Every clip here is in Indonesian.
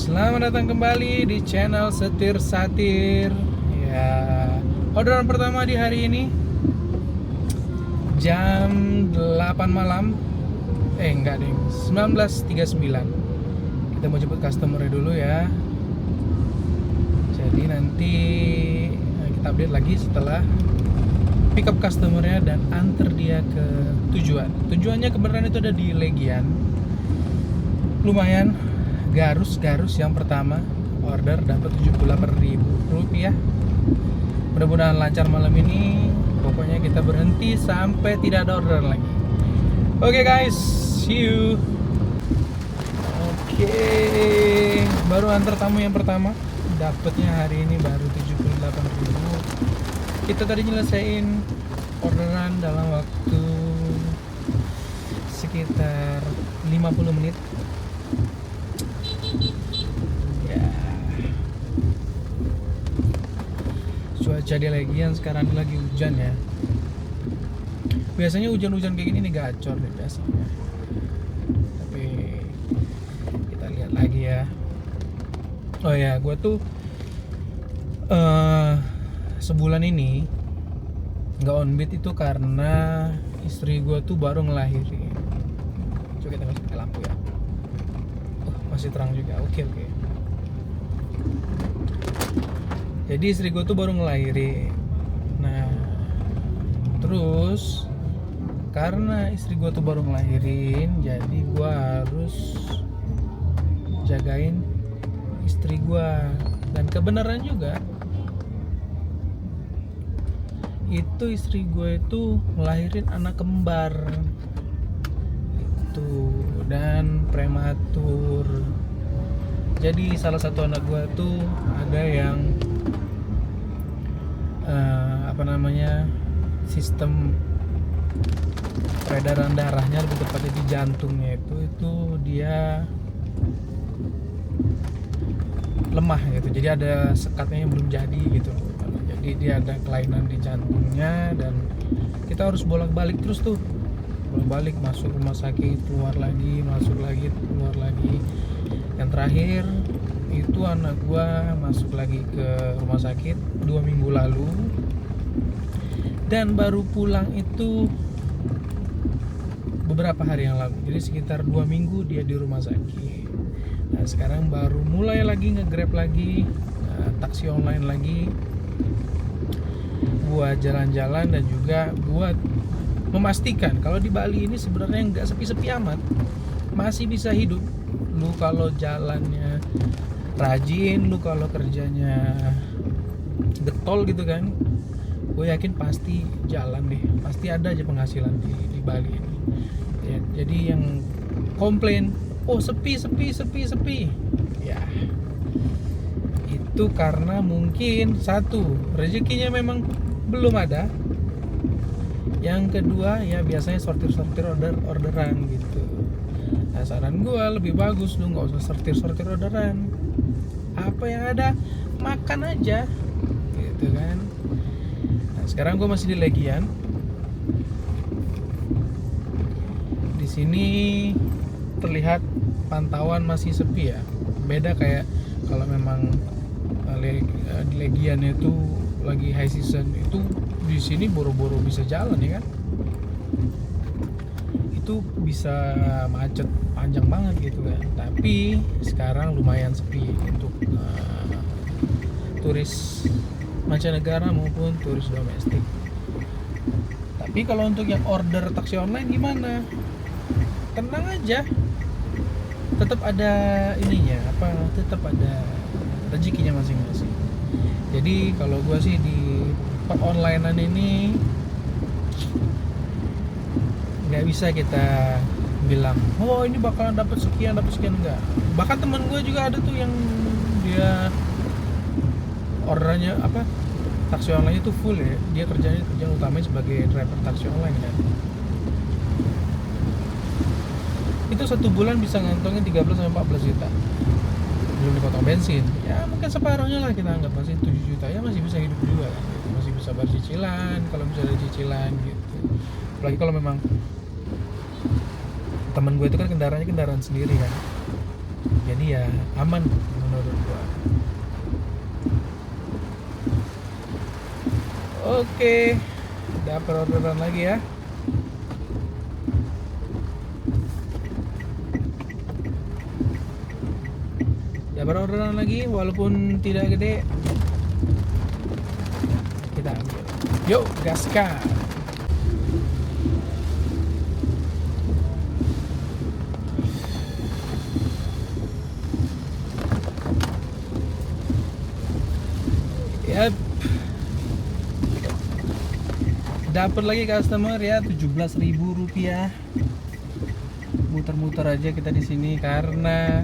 Selamat datang kembali di channel Setir Satir. Ya, orderan pertama di hari ini jam 8 malam. Enggak deh, 19.39. Kita mau jemput customer dulu ya. Jadi nanti kita update lagi setelah pick up customernya dan antar dia ke tujuan. Tujuannya kebenaran itu ada di Legian. Lumayan. Garus yang pertama order dapat Rp78.000. Mudah-mudahan lancar malam ini. Pokoknya kita berhenti sampai tidak ada orderan lagi. Oke guys, see you. Oke, baru antar tamu yang pertama. Dapatnya hari ini baru 78.000. Kita tadi nyelesain orderan dalam waktu sekitar 50 menit. Ya, cuaca di Legian sekarang ini lagi hujan ya. Biasanya hujan-hujan kayak gini nih gacor deh biasanya. Tapi kita lihat lagi ya. Oh ya, gue tuh sebulan ini nggak on beat itu karena istri gue tuh baru ngelahirin. Coba kita kasih lampu ya. Masih terang juga. Oke. Jadi istri gue tuh baru ngelahirin. Nah, terus karena istri gue tuh baru ngelahirin, jadi gue harus jagain istri gue. Dan kebenaran juga itu istri gue itu ngelahirin anak kembar itu, dan prematur. Jadi salah satu anak gue tuh ada yang sistem peredaran darahnya, lebih tepatnya di jantungnya itu dia lemah gitu. Jadi ada sekatnya yang belum jadi gitu. Jadi dia ada kelainan di jantungnya dan kita harus bolak-balik terus tuh. Bolak-balik, masuk rumah sakit, keluar lagi, masuk lagi, keluar lagi. Yang terakhir itu anak gua masuk lagi ke rumah sakit 2 minggu lalu dan baru pulang itu beberapa hari yang lalu. Jadi sekitar 2 minggu dia di rumah sakit. Nah, sekarang baru mulai lagi nge-grab lagi, taksi online lagi, buat jalan-jalan dan juga buat memastikan kalau di Bali ini sebenarnya nggak sepi-sepi amat, masih bisa hidup. Lu kalau jalannya rajin, lu kalau kerjanya getol gitu kan, gue yakin pasti jalan deh, pasti ada aja penghasilan di Bali ini ya. Jadi yang komplain, oh sepi ya, itu karena mungkin satu, rezekinya memang belum ada. Yang kedua ya biasanya sortir orderan gitu. Nah, saran gue lebih bagus lu nggak usah sortir orderan. Apa yang ada makan aja gitu kan. Nah, sekarang gue masih di Legian. Di sini terlihat pantauan masih sepi ya. Beda kayak kalau memang Legian itu lagi high season, itu di sini boro-boro bisa jalan ya kan. Itu bisa macet panjang banget gitu kan. Tapi sekarang lumayan sepi untuk turis mancanegara maupun turis domestik. Tapi kalau untuk yang order taksi online gimana? Tenang aja. Tetap ada ininya, tetap ada rezekinya masing-masing. Jadi kalau gue sih di onlinean ini nggak bisa kita bilang, oh ini bakalan dapat sekian enggak. Bahkan teman gue juga ada tuh yang dia orderannya taksi online itu full ya. Dia kerjaan utamanya sebagai driver taksi online kan. Itu 1 bulan bisa ngantongin 13-14 juta. Belum dipotong bensin. Ya mungkin separuhnya lah kita anggap, masih 7 juta ya, masih bisa hidup juga kan. Masih bisa bayar cicilan kalau misalnya ada cicilan gitu. Apalagi kalau memang temen gue itu kan kendaraannya kendaraan sendiri kan. jadi ya aman menurut gua. Oke, dapat orderan lagi ya. Dapat orderan lagi walaupun tidak gede. Kita ambil. Yuk, gaskan. Yap. Dapat lagi customer ya, 17.000 rupiah. Muter-muter aja kita di sini karena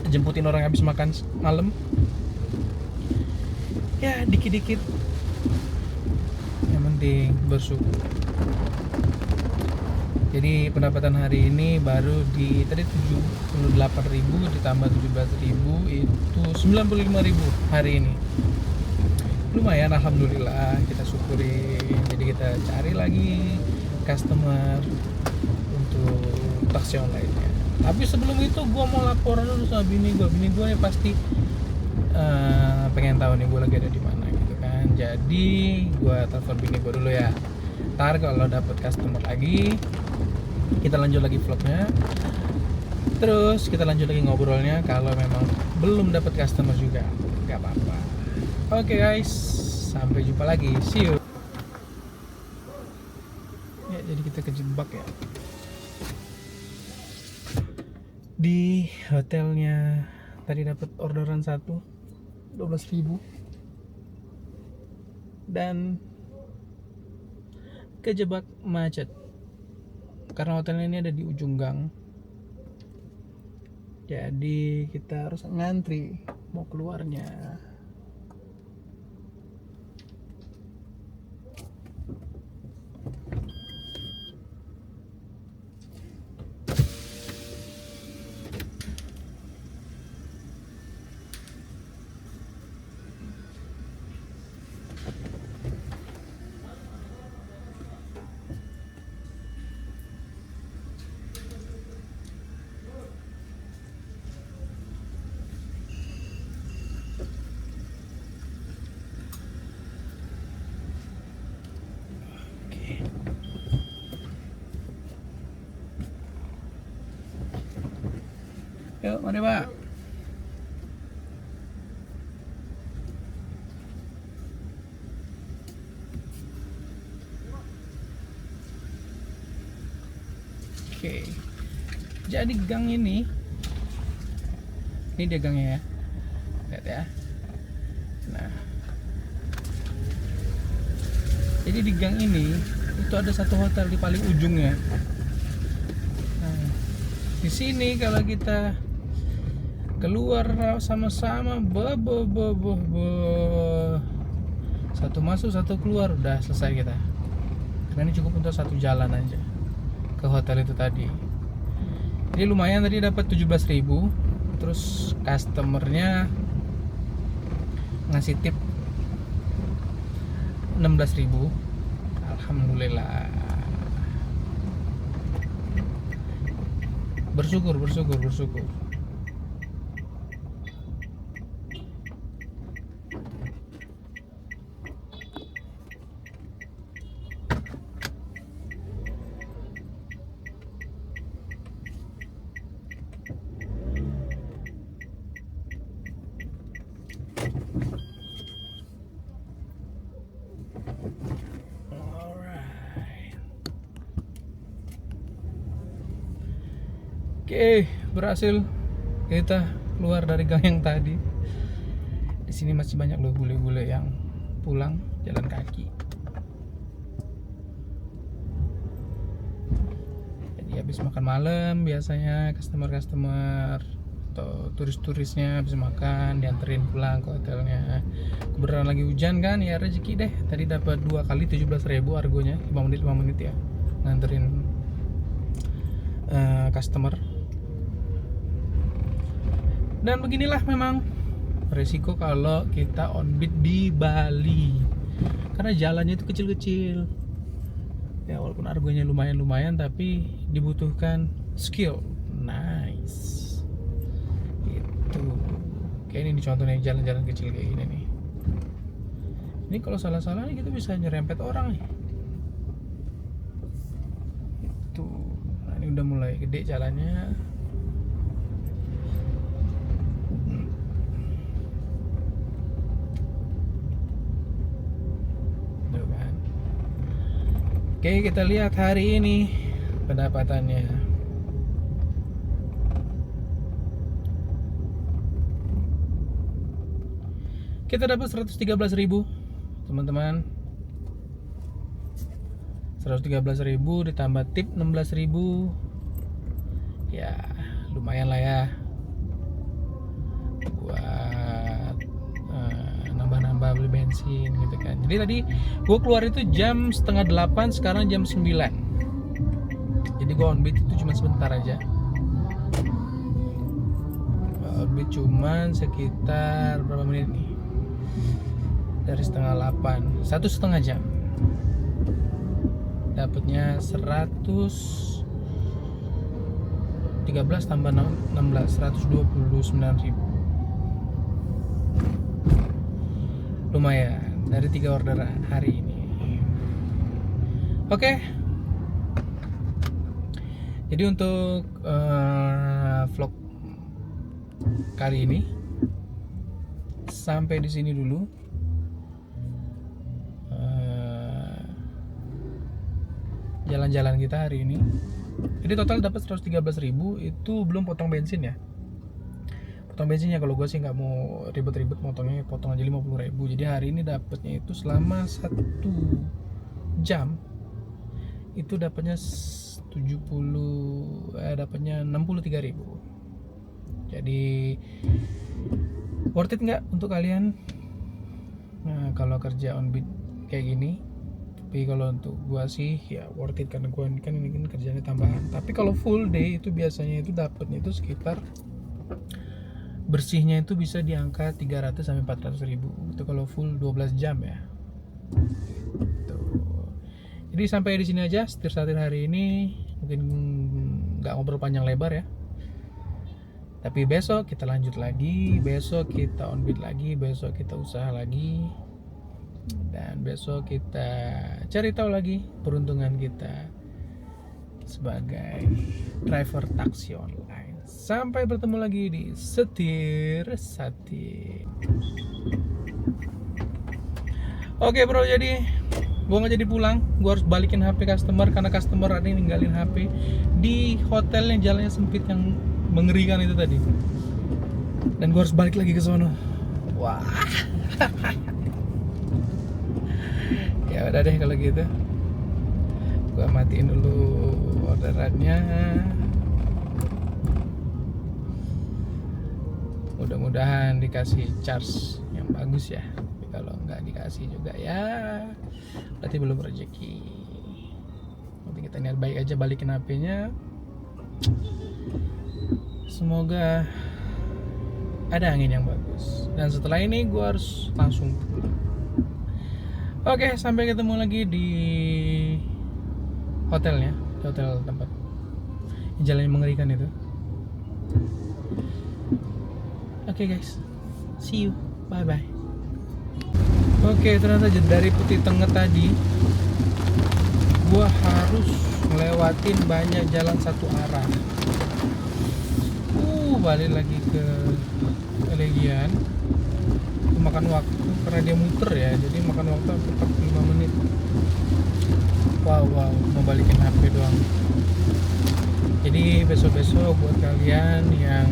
jemputin orang habis makan malam. Ya dikit-dikit, yang penting bersyukur. Jadi pendapatan hari ini baru di tadi 78.000 ditambah 17.000 itu 95.000 hari ini. Lumayan, alhamdulillah, kita syukuri. Jadi kita cari lagi customer untuk taksi online-nya. Tapi sebelum itu gue mau laporan dulu sama bini gue nih pasti pengen tahu nih gue lagi ada di mana gitu kan. Jadi gue telepon bini gue dulu ya. Ntar kalau dapet customer lagi kita lanjut lagi vlognya. Terus kita lanjut lagi ngobrolnya. Kalau memang belum dapet customer juga nggak apa-apa. Oke guys, sampai jumpa lagi. See you. Ya, jadi kita kejebak ya di hotelnya. Tadi dapat orderan 12.000 dan kejebak macet karena hotelnya ini ada di ujung gang. Jadi kita harus ngantri mau keluarnya. Yuk, mari Pak. Oke. Jadi gang ini dia gangnya ya. Lihat ya. Nah. Jadi di gang ini itu ada satu hotel di paling ujungnya. Nah, di sini kalau kita keluar sama-sama satu masuk satu keluar udah selesai kita, karena ini cukup untuk satu jalan aja ke hotel itu tadi. Jadi lumayan, tadi dapat 17.000, terus customernya ngasih tip 16.000. Alhamdulillah, bersyukur. Oke, berhasil kita keluar dari gang yang tadi. Di sini masih banyak loh bule-bule yang pulang jalan kaki. Jadi habis makan malam biasanya customer atau turis-turisnya habis makan dianterin pulang ke hotelnya. Kebetulan lagi hujan kan, ya rezeki deh. Tadi dapat 2 kali 17.000 argonya, 5 menit ya nganterin customer. Dan beginilah memang resiko kalau kita on beat di Bali, karena jalannya itu kecil-kecil ya, walaupun argonya lumayan tapi dibutuhkan skill. Nice. tuh kayak ini contohnya jalan-jalan kecil kayak gini nih. Ini kalau salah-salah nih kita bisa nyerempet orang nih. Itu, nah ini udah mulai gede jalannya. Tuh kan. Oke, kita lihat hari ini pendapatannya. Kita dapat 113.000 teman-teman. 113.000 ditambah tip 16.000. Ya, lumayan lah ya. Buat nambah-nambah beli bensin gitu kan. Jadi tadi gue keluar itu jam 7:30, sekarang jam 9. Jadi gue on beat itu cuma sebentar aja. On beat cuma sekitar berapa menit nih? Dari 7:30, 1,5 jam dapatnya 113 tambah 16, 129.000. Lumayan dari 3 orderan hari ini. Oke. Jadi untuk vlog kali ini sampai di sini dulu. Jalan-jalan kita hari ini. Jadi total dapat 113.000, itu belum potong bensin ya. Potong bensinnya kalau gue sih nggak mau ribet-ribet, potongnya potong aja 50.000. Jadi hari ini dapatnya itu selama 1 jam itu dapatnya 63.000. Jadi worth it nggak untuk kalian? Nah, kalau kerja on beat kayak gini. Tapi kalau untuk gua sih ya worth it, karena gua kan ini kan kerjanya tambahan. Tapi kalau full day itu biasanya itu dapatnya itu sekitar bersihnya itu bisa di angka 300 sampai 400.000. Itu kalau full 12 jam ya. Gitu. Jadi sampai di sini aja setir-setir hari ini. Mungkin nggak ngobrol panjang lebar ya. Tapi besok kita lanjut lagi, besok kita on beat lagi, besok kita usaha lagi. Dan besok kita cari tahu lagi peruntungan kita sebagai driver taksi online. Sampai bertemu lagi di Setir Satir. Oke bro, jadi gue nggak jadi pulang. Gue harus balikin HP customer karena customer ada yang ninggalin HP di hotel yang jalannya sempit yang mengerikan itu tadi. Dan gue harus balik lagi ke sono. Wah. Ya udah deh kalau gitu, gua matiin dulu orderannya. Mudah-mudahan dikasih charge yang bagus ya. Tapi kalau nggak dikasih juga ya berarti belum rezeki. Nanti kita niat baik aja balikin HP-nya. Semoga ada angin yang bagus. Dan setelah ini gua harus langsung pulang. Oke, sampai ketemu lagi di hotelnya, di hotel tempat jalan yang mengerikan itu. Oke guys, see you, bye bye. Oke, ternyata dari Putih Tengah tadi gua harus ngelewatin banyak jalan satu arah. Balik lagi ke Elegian. Makan waktu karena dia muter ya, jadi makan waktu 45 menit. Wow, mau balikin HP doang. Jadi besok-besok buat kalian yang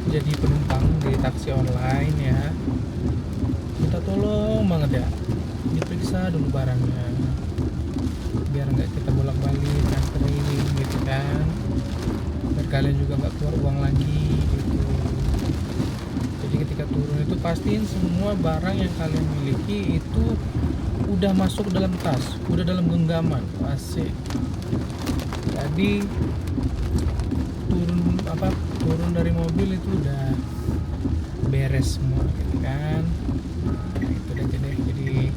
jadi penumpang di taksi online ya, minta tolong banget ya, diperiksa dulu barangnya biar nggak kita bolak-balik nganterin gitu kan, biar kalian juga nggak keluar uang lagi gitu. Jadi ketika turun itu pastiin semua barang yang kalian miliki itu udah masuk dalam tas, udah dalam genggaman, asik. Jadi turun dari mobil itu udah beres semua gitu kan. Nah, itu aja deh. Jadi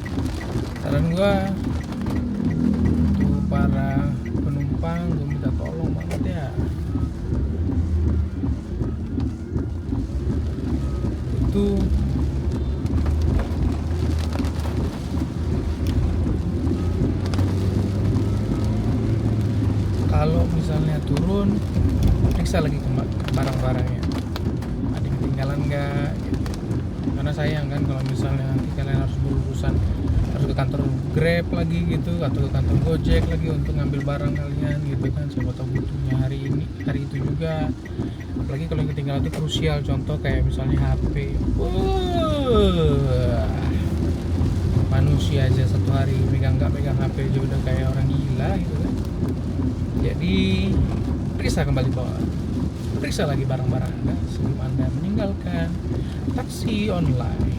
saran gua untuk para penumpang, gua minta tolong banget ya, itu kalau misalnya turun, periksa lagi ke barang-barangnya, ada yang ketinggalan nggak gitu. Karena sayang kan kalau misalnya nanti kalian harus berurusan, harus ke kantor Grab lagi gitu, atau ke kantor Gojek lagi untuk ngambil barang kalian gitu kan, siapa tahu butuhnya hari itu juga. Apalagi kalau yang ketinggalan itu krusial, contoh kayak misalnya HP. Manusia aja satu hari megang HP aja udah kayak orang gila gitu kan. Jadi periksa kembali bawa, periksa lagi barang-barang Anda sebelum Anda meninggalkan taksi online.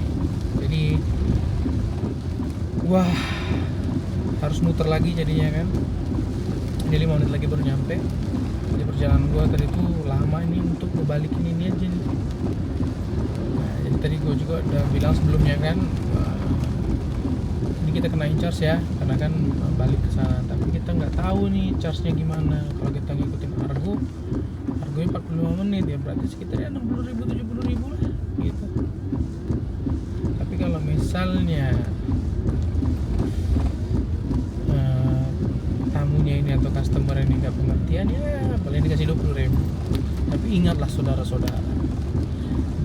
Jadi wah, harus muter lagi jadinya kan. Ini 5 menit lagi baru nyampe. Jadi perjalanan gua tadi tuh lama ini untuk ngebalikin ini aja nih. Nah, jadi tadi gua juga udah bilang sebelumnya kan, ini kita kena charge ya, karena kan balik ke sana. Tapi kita nggak tahu nih charge-nya gimana. Kalau kita ngikutin argonya 45 menit ya, berarti sekitar 60.000 70.000 lah gitu. Tapi kalau misalnya tamunya ini atau customer ini nggak pengertian, ya paling dikasih 20.000. Tapi ingatlah saudara-saudara,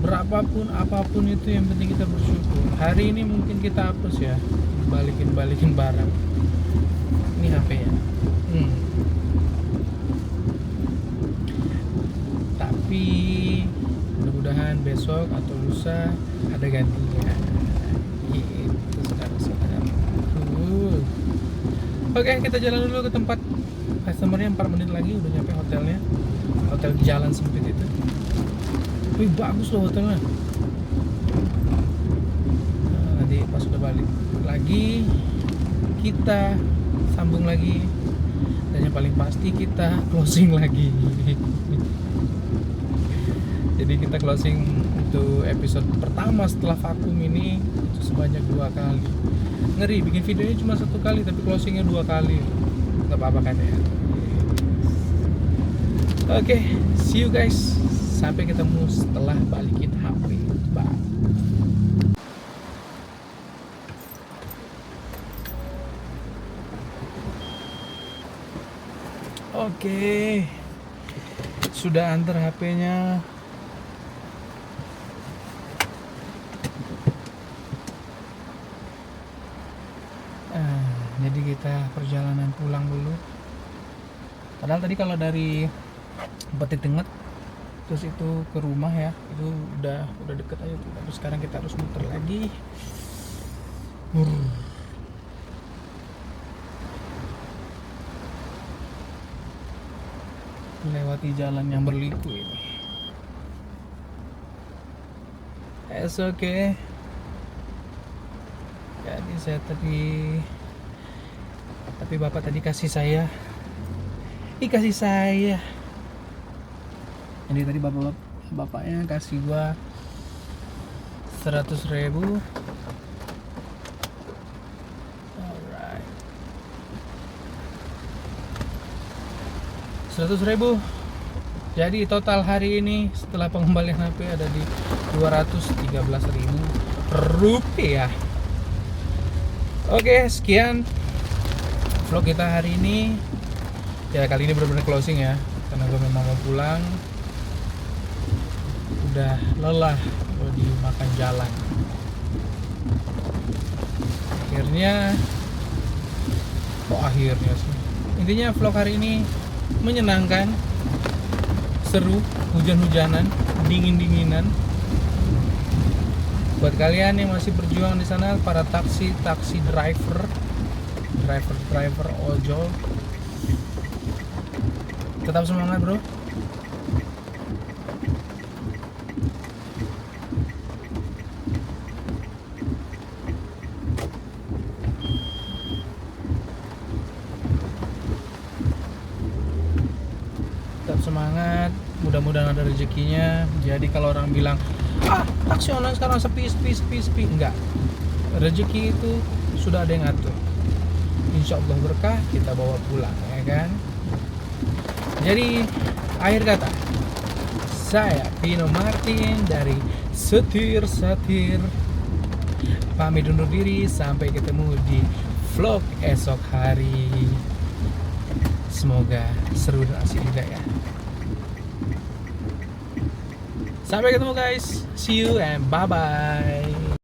berapapun apapun itu yang penting kita bersyukur. Hari ini mungkin kita hapus ya, balikin barang. Ini HP-nya. Tapi mudah-mudahan besok atau lusa ada gantinya. Gitu saudara-saudara. Oke, kita jalan dulu ke tempat customernya. 4 menit lagi udah nyampe hotelnya. Hotel di jalan sempit itu. Wih, bagus loh hotelnya. Nah, nanti pas udah balik lagi kita sambung lagi, dan yang paling pasti kita closing lagi. Jadi kita closing untuk episode pertama setelah vakum ini itu sebanyak 2 kali. Ngeri, bikin videonya cuma 1 kali tapi closingnya 2 kali. Gak apa-apa kan ya. Oke, see you guys. Sampai ketemu setelah balikin HP. Bye. Oke, sudah antar HP-nya. Jadi kita perjalanan pulang dulu. Padahal tadi kalau dari Peti Tengah terus itu ke rumah ya, itu udah deket aja tuh. Tapi sekarang kita harus muter lagi. Melewati jalan yang berliku ini. It's okay. Jadi tapi bapak tadi kasih saya. Jadi tadi bapaknya kasih gua 100.000. Alright. 100.000. Jadi total hari ini setelah pengembalian HP ada di 213.000 rupiah. Oke, sekian vlog kita hari ini. Ya kali ini benar-benar closing ya, karena gue memang mau pulang. Udah lelah gue dimakan jalan. Akhirnya sih. Intinya vlog hari ini menyenangkan, seru, hujan-hujanan, dingin-dinginan. Buat kalian yang masih berjuang di sana, para taksi driver ojol, tetap semangat bro. Tetap semangat, mudah-mudahan ada rezekinya. Jadi kalau orang bilang taksi online sekarang sepi, enggak, rezeki itu sudah ada yang ngatur. Insya Allah berkah, kita bawa pulang ya kan. Jadi akhir kata, Saya Pino Martin dari Setir Satir pamit undur diri, sampai ketemu di vlog esok hari. Semoga seru dan asik juga ya. Sampai ketemu guys, see you and bye bye.